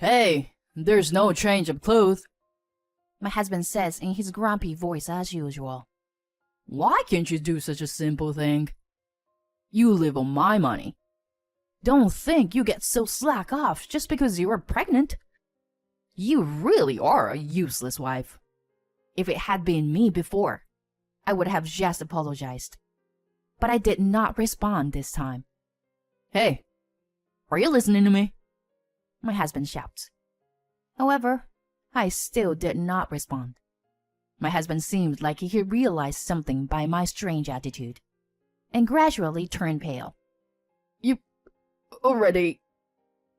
Hey, there's no change of clothes. My husband says in his grumpy voice as usual. Why can't you do such a simple thing? You live on my money. Don't think you get so slack off just because you are pregnant. You really are a useless wife. If it had been me before, I would have just apologized. But I did not respond this time. Hey, are you listening to me? My husband shouts. However, I still did not respond. My husband seemed like he realized something by my strange attitude, and gradually turned pale. You already...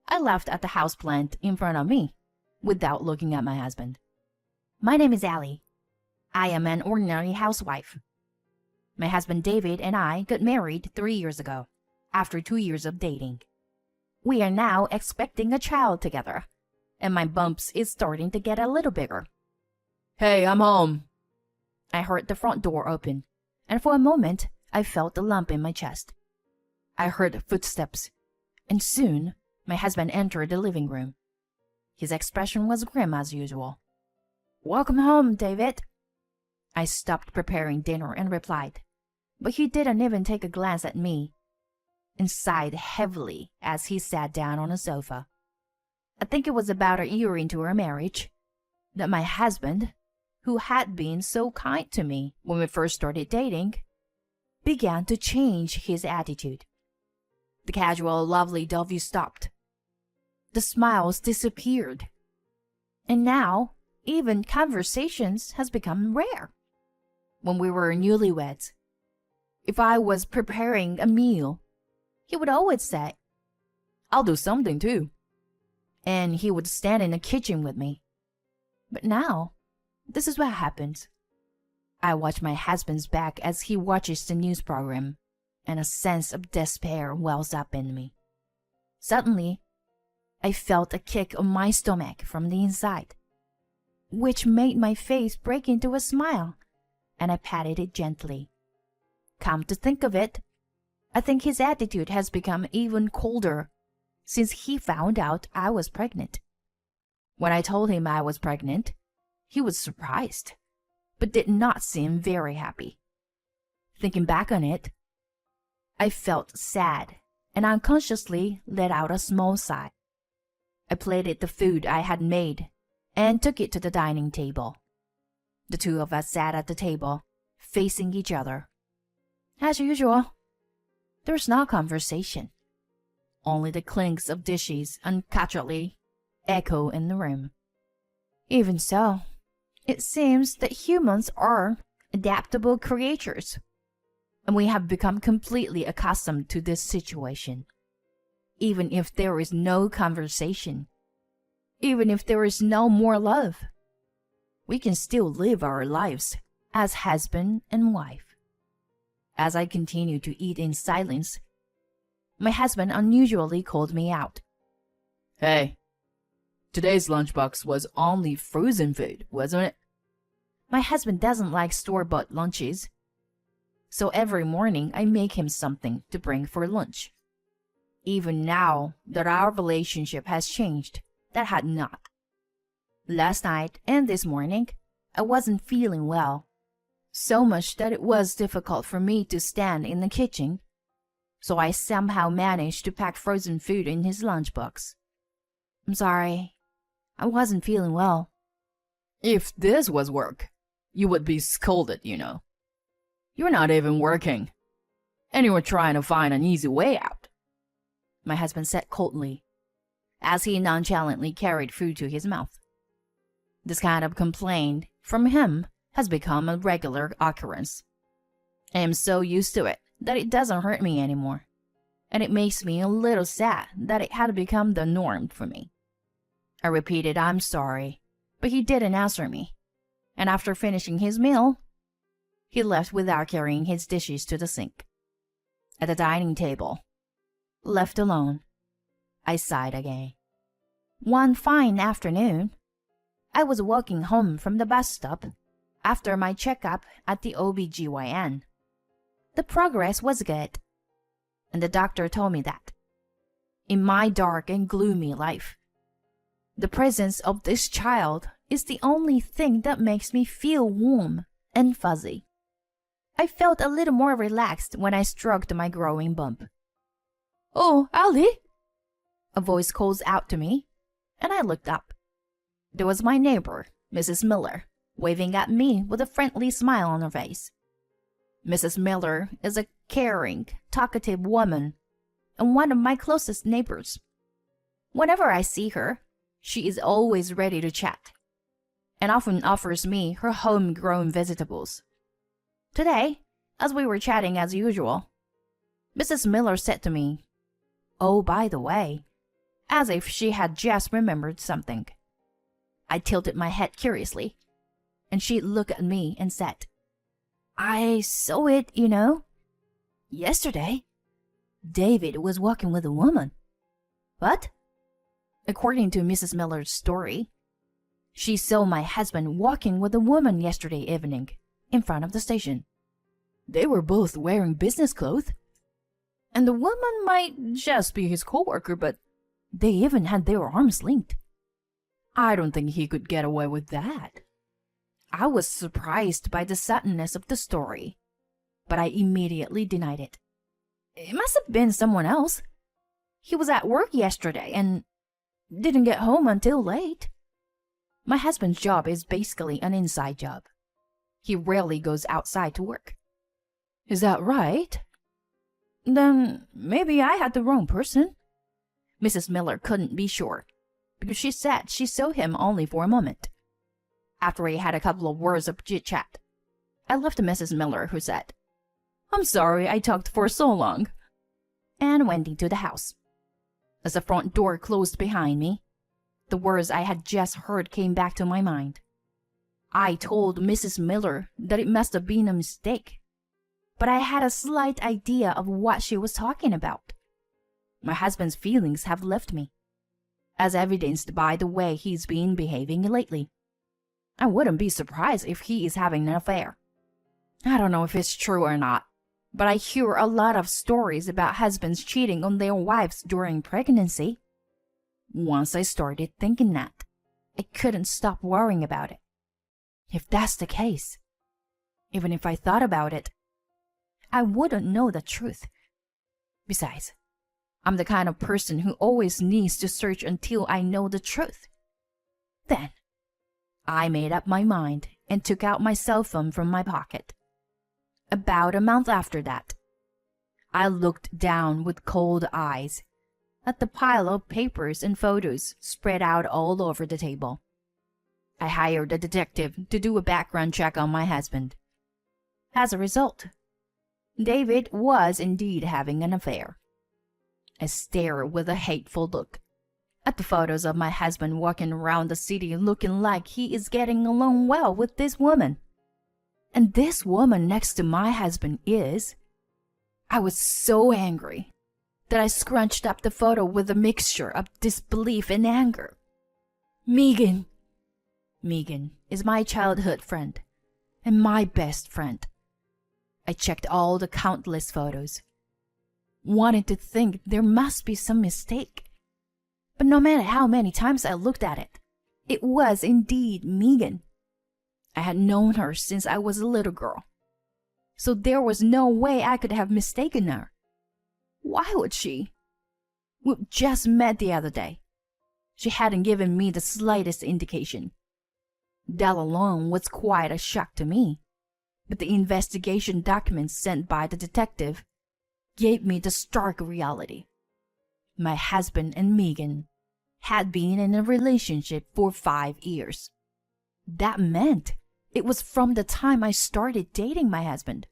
I laughed at the houseplant in front of me, without looking at my husband. My name is Allie. I am an ordinary housewife. My husband David and I got married 3 years ago, after 2 years of dating. We are now expecting a child together, and my bumps is starting to get a little bigger. Hey, I'm home. I heard the front door open, and for a moment I felt a lump in my chest. I heard footsteps, and soon my husband entered the living room. His expression was grim as usual. Welcome home, David. I stopped preparing dinner and replied, but he didn't even take a glance at me, and sighed heavily as he sat down on a sofa. I think it was about a year into our marriage that my husband, who had been so kind to me when we first started dating, began to change his attitude. The casual lovey-dovey stopped. The smiles disappeared. And now, even conversations has become rare. When we were newlyweds, if I was preparing a meal, he would always say, I'll do something too. And he would stand in the kitchen with me. But now, this is what happens. I watch my husband's back as he watches the news program, and a sense of despair wells up in me. Suddenly, I felt a kick on my stomach from the inside, which made my face break into a smile, and I patted it gently. Come to think of it, I think his attitude has become even colder since he found out I was pregnant. When I told him I was pregnant, he was surprised, but did not seem very happy. Thinking back on it, I felt sad and unconsciously let out a small sigh. I plated the food I had made and took it to the dining table. The two of us sat at the table, facing each other. As usual, there was no conversation. Only the clinks of dishes uncutterly echo in the room. Even so, it seems that humans are adaptable creatures, and we have become completely accustomed to this situation. Even if there is no conversation, even if there is no more love, we can still live our lives as husband and wife. As I continued to eat in silence, my husband unusually called me out. Hey, today's lunchbox was only frozen food, wasn't it? My husband doesn't like store-bought lunches, so every morning I make him something to bring for lunch. Even now that our relationship has changed, that had not. Last night and this morning, I wasn't feeling well, so much that it was difficult for me to stand in the kitchen, so I somehow managed to pack frozen food in his lunchbox. I'm sorry, I wasn't feeling well. If this was work, you would be scolded, you know. You're not even working, and you were trying to find an easy way out, my husband said coldly, as he nonchalantly carried food to his mouth. This kind of complaint from him has become a regular occurrence. I am so used to it that it doesn't hurt me anymore, and it makes me a little sad that it had become the norm for me. I repeated I'm sorry, but he didn't answer me, and after finishing his meal, he left without carrying his dishes to the sink. At the dining table, left alone, I sighed again. One fine afternoon, I was walking home from the bus stop after my checkup at the OBGYN. The progress was good, and the doctor told me that, in my dark and gloomy life, The presence of this child is the only thing that makes me feel warm and fuzzy. I felt a little more relaxed when I stroked my growing bump. "Oh, Allie!" A voice calls out to me, and I looked up. There was my neighbor, Mrs. Miller, waving at me with a friendly smile on her face. Mrs. Miller is a caring, talkative woman and one of my closest neighbors. Whenever I see her, she is always ready to chat and often offers me her homegrown vegetables. Today, as we were chatting as usual, Mrs. Miller said to me, "Oh, by the way," as if she had just remembered something. I tilted my head curiously, and she looked at me and said, "I saw it, you know. Yesterday, David was walking with a woman." What? According to Mrs. Miller's story, she saw my husband walking with a woman yesterday evening in front of the station. They were both wearing business clothes. And the woman might just be his coworker, but they even had their arms linked. I don't think he could get away with that. I was surprised by the suddenness of the story, but I immediately denied it. It must have been someone else. He was at work yesterday and didn't get home until late. My husband's job is basically an inside job. He rarely goes outside to work. Is that right? Then maybe I had the wrong person. Mrs. Miller couldn't be sure, because she said she saw him only for a moment. After we had a couple of words of chit-chat, I left Mrs. Miller, who said, "I'm sorry I talked for so long," and went into the house. As the front door closed behind me, the words I had just heard came back to my mind. I told Mrs. Miller that it must have been a mistake, but I had a slight idea of what she was talking about. My husband's feelings have left me, as evidenced by the way he's been behaving lately. I wouldn't be surprised if he is having an affair. I don't know if it's true or not, but I hear a lot of stories about husbands cheating on their wives during pregnancy. Once I started thinking that, I couldn't stop worrying about it. If that's the case, even if I thought about it, I wouldn't know the truth. Besides, I'm the kind of person who always needs to search until I know the truth. Then, I made up my mind and took out my cell phone from my pocket. About a month after that, I looked down with cold eyes at the pile of papers and photos spread out all over the table. I hired a detective to do a background check on my husband. As a result, David was indeed having an affair. I stared with a hateful look at the photos of my husband walking around the city looking like he is getting along well with this woman. And this woman next to my husband is... I was so angry that I scrunched up the photo with a mixture of disbelief and anger. Megan is my childhood friend and my best friend. I checked all the countless photos, wanted to think there must be some mistake. But no matter how many times I looked at it, it was indeed Megan. I had known her since I was a little girl, so there was no way I could have mistaken her. Why would she? We just met the other day. She hadn't given me the slightest indication. That alone was quite a shock to me, but the investigation documents sent by the detective gave me the stark reality. My husband and Megan had been in a relationship for 5 years. That meant it was from the time I started dating my husband.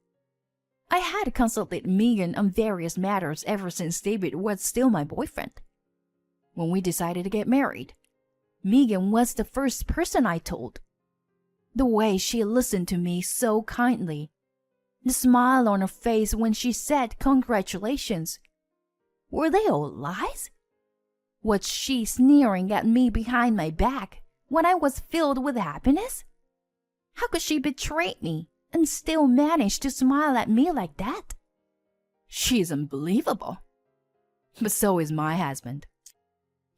I had consulted Megan on various matters ever since David was still my boyfriend. When we decided to get married, Megan was the first person I told. The way she listened to me so kindly, the smile on her face when she said congratulations. Were they all lies? Was she sneering at me behind my back when I was filled with happiness? How could she betray me and still manage to smile at me like that? She's unbelievable. But so is my husband.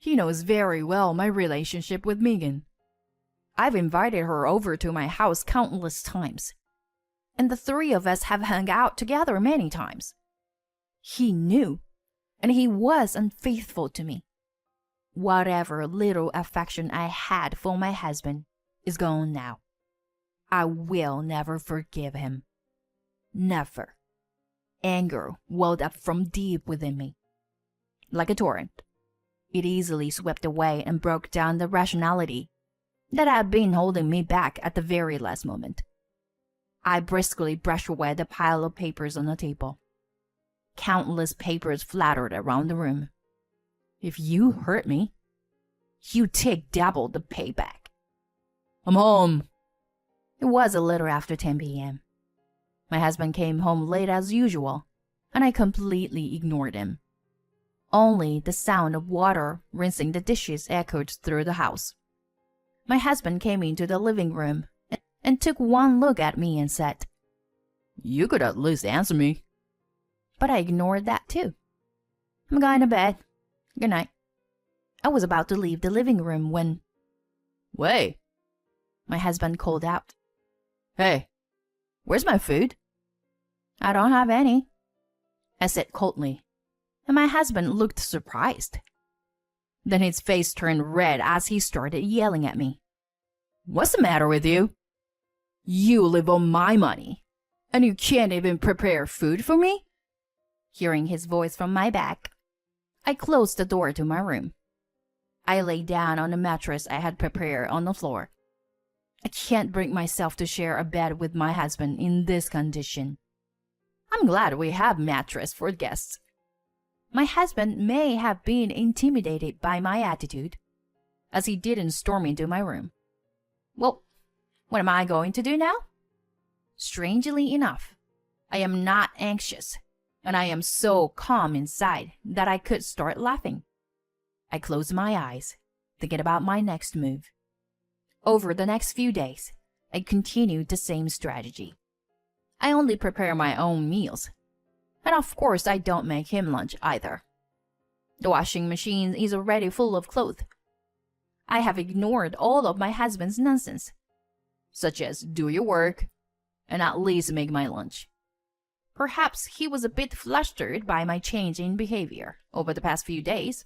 He knows very well my relationship with Megan. I've invited her over to my house countless times, and the three of us have hung out together many times. He knew, and he was unfaithful to me. Whatever little affection I had for my husband is gone now. I will never forgive him. Never. Anger welled up from deep within me. Like a torrent, it easily swept away and broke down the rationality that had been holding me back at the very last moment. I briskly brushed away the pile of papers on the table. Countless papers fluttered around the room. If you hurt me, you take double the payback. I'm home. It was a little after 10 p.m. My husband came home late as usual, and I completely ignored him. Only the sound of water rinsing the dishes echoed through the house. My husband came into the living room and took one look at me and said, "You could at least answer me." But I ignored that too. "I'm going to bed. Good night." I was about to leave the living room when... "Wait," my husband called out. "Hey, where's my food?" "I don't have any," I said coldly, and my husband looked surprised. Then his face turned red as he started yelling at me. "What's the matter with you? You live on my money, and you can't even prepare food for me?" Hearing his voice from my back, I closed the door to my room. I lay down on the mattress I had prepared on the floor. I can't bring myself to share a bed with my husband in this condition. I'm glad we have mattress for guests. My husband may have been intimidated by my attitude, as he didn't storm into my room. Well, what am I going to do now? Strangely enough, I am not anxious, and I am so calm inside that I could start laughing. I closed my eyes, thinking about my next move. Over the next few days, I continued the same strategy. I only prepare my own meals, and of course I don't make him lunch either. The washing machine is already full of clothes. I have ignored all of my husband's nonsense, such as do your work and at least make my lunch. Perhaps he was a bit flustered by my change in behavior over the past few days,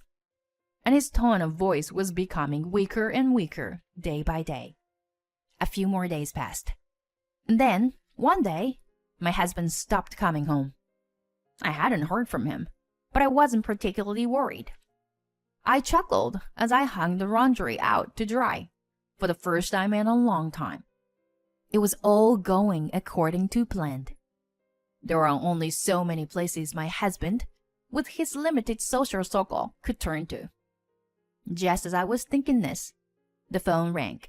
and his tone of voice was becoming weaker and weaker day by day. A few more days passed, and then, one day, my husband stopped coming home. I hadn't heard from him, but I wasn't particularly worried. I chuckled as I hung the laundry out to dry for the first time in a long time. It was all going according to plan. There are only so many places my husband, with his limited social circle, could turn to. Just as I was thinking this, the phone rang.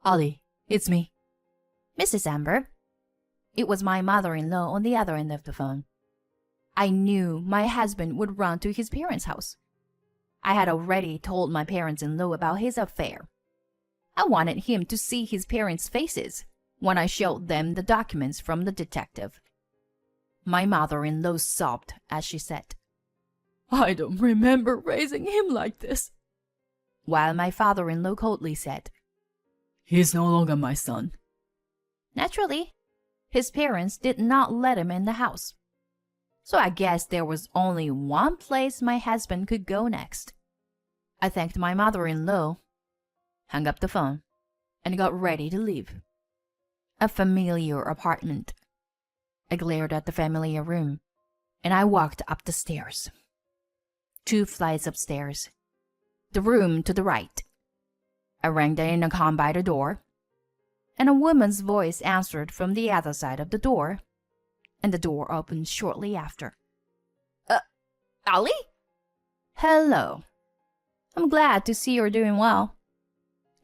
"Ollie, it's me." "Mrs. Amber?" It was my mother-in-law on the other end of the phone. I knew my husband would run to his parents' house. I had already told my parents-in-law about his affair. I wanted him to see his parents' faces when I showed them the documents from the detective. My mother-in-law sobbed as she said, "I don't remember raising him like this," while my father-in-law coldly said, "He's no longer my son." Naturally, his parents did not let him in the house. So I guess there was only one place my husband could go next. I thanked my mother-in-law, hung up the phone, and got ready to leave. A familiar apartment. I glared at the familiar room, and I walked up the stairs. 2 flights of stairs. The room to the right. I rang the intercom by the door, and a woman's voice answered from the other side of the door, and the door opened shortly after. Ollie? Hello. I'm glad to see you're doing well."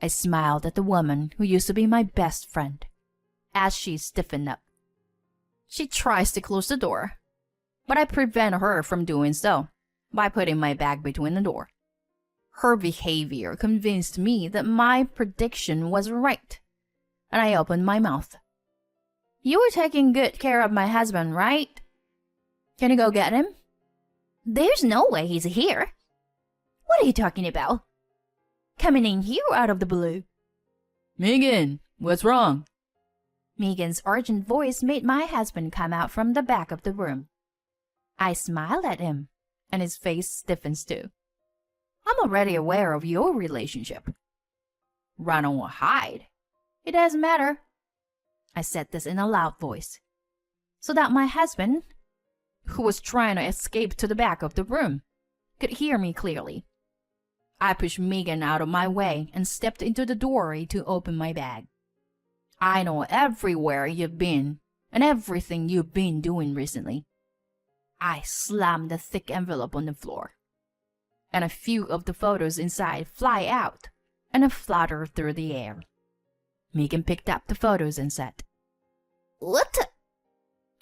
I smiled at the woman who used to be my best friend, as she stiffened up. She tries to close the door, but I prevent her from doing so by putting my bag between the door. Her behavior convinced me that my prediction was right, and I opened my mouth. "You were taking good care of my husband, right? Can you go get him?" "There's no way he's here." What are you talking about? Coming in here out of the blue. Megan, what's wrong? Megan's urgent voice made my husband come out from the back of the room. I smiled at him, and his face stiffens too. I'm already aware of your relationship. Run or hide. It doesn't matter. I said this in a loud voice, so that my husband, who was trying to escape to the back of the room, could hear me clearly. I pushed Megan out of my way and stepped into the doorway to open my bag. I know everywhere you've been and everything you've been doing recently. I slammed the thick envelope on the floor, and a few of the photos inside fly out and flutter through the air. Megan picked up the photos and said, "What the?"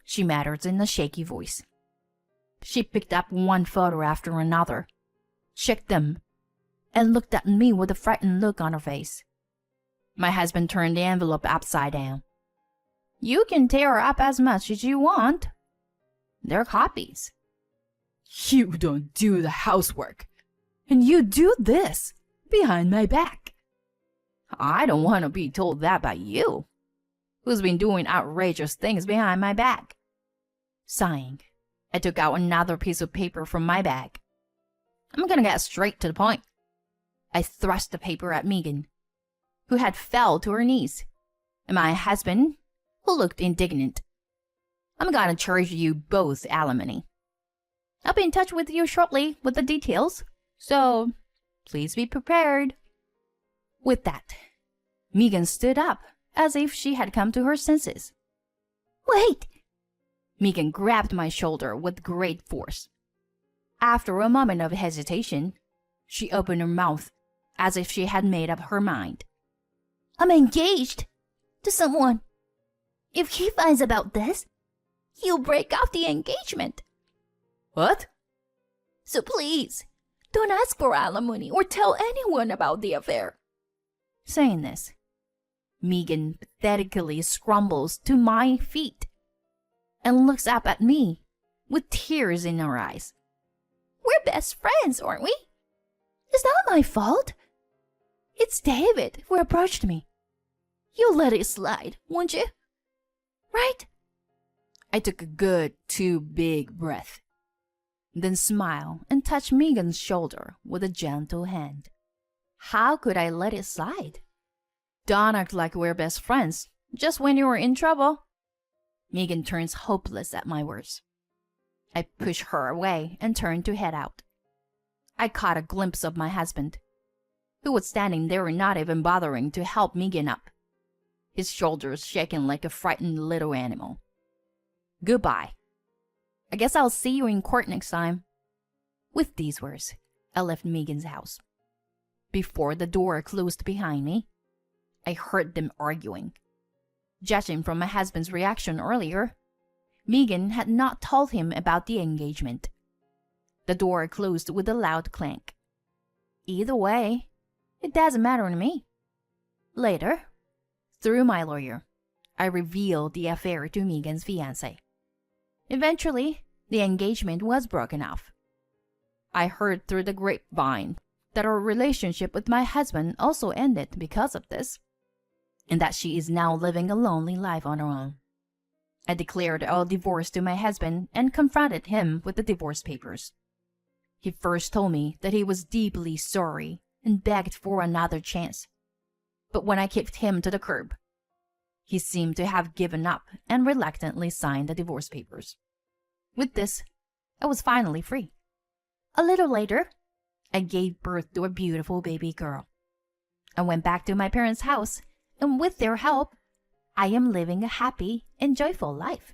she muttered in a shaky voice. She picked up one photo after another, checked them, and looked at me with a frightened look on her face. My husband turned the envelope upside down. You can tear up as much as you want. They're copies. You don't do the housework, and you do this behind my back. I don't want to be told that by you, who's been doing outrageous things behind my back. Sighing, I took out another piece of paper from my bag. I'm gonna get straight to the point. I thrust the paper at Megan, who had fell to her knees, and my husband, who looked indignant. I'm gonna charge you both alimony. I'll be in touch with you shortly with the details, so please be prepared. With that, Megan stood up as if she had come to her senses. Wait! Megan grabbed my shoulder with great force. After a moment of hesitation, she opened her mouth as if she had made up her mind. I'm engaged to someone. If he finds about this, he'll break off the engagement. What? So please, don't ask for alimony or tell anyone about the affair. Saying this, Megan pathetically scrambles to my feet and looks up at me with tears in her eyes. We're best friends, aren't we? It's not my fault. It's David who approached me. You'll let it slide, won't you? Right? I took a good 2 big breaths, then smiled and touched Megan's shoulder with a gentle hand. How could I let it slide? Don't act like we're best friends, just when you're in trouble. Megan turns hopeless at my words. I push her away and turn to head out. I caught a glimpse of my husband, who was standing there and not even bothering to help Megan up, his shoulders shaking like a frightened little animal. Goodbye. I guess I'll see you in court next time. With these words, I left Megan's house. Before the door closed behind me, I heard them arguing. Judging from my husband's reaction earlier, Megan had not told him about the engagement. The door closed with a loud clank. Either way, it doesn't matter to me. Later, through my lawyer, I revealed the affair to Megan's fiancé. Eventually, the engagement was broken off. I heard through the grapevine that our relationship with my husband also ended because of this, and that she is now living a lonely life on her own. I declared our divorce to my husband and confronted him with the divorce papers. He first told me that he was deeply sorry and begged for another chance. But when I kicked him to the curb, he seemed to have given up and reluctantly signed the divorce papers. With this, I was finally free. A little later, I gave birth to a beautiful baby girl. I went back to my parents' house, and with their help, I am living a happy and joyful life.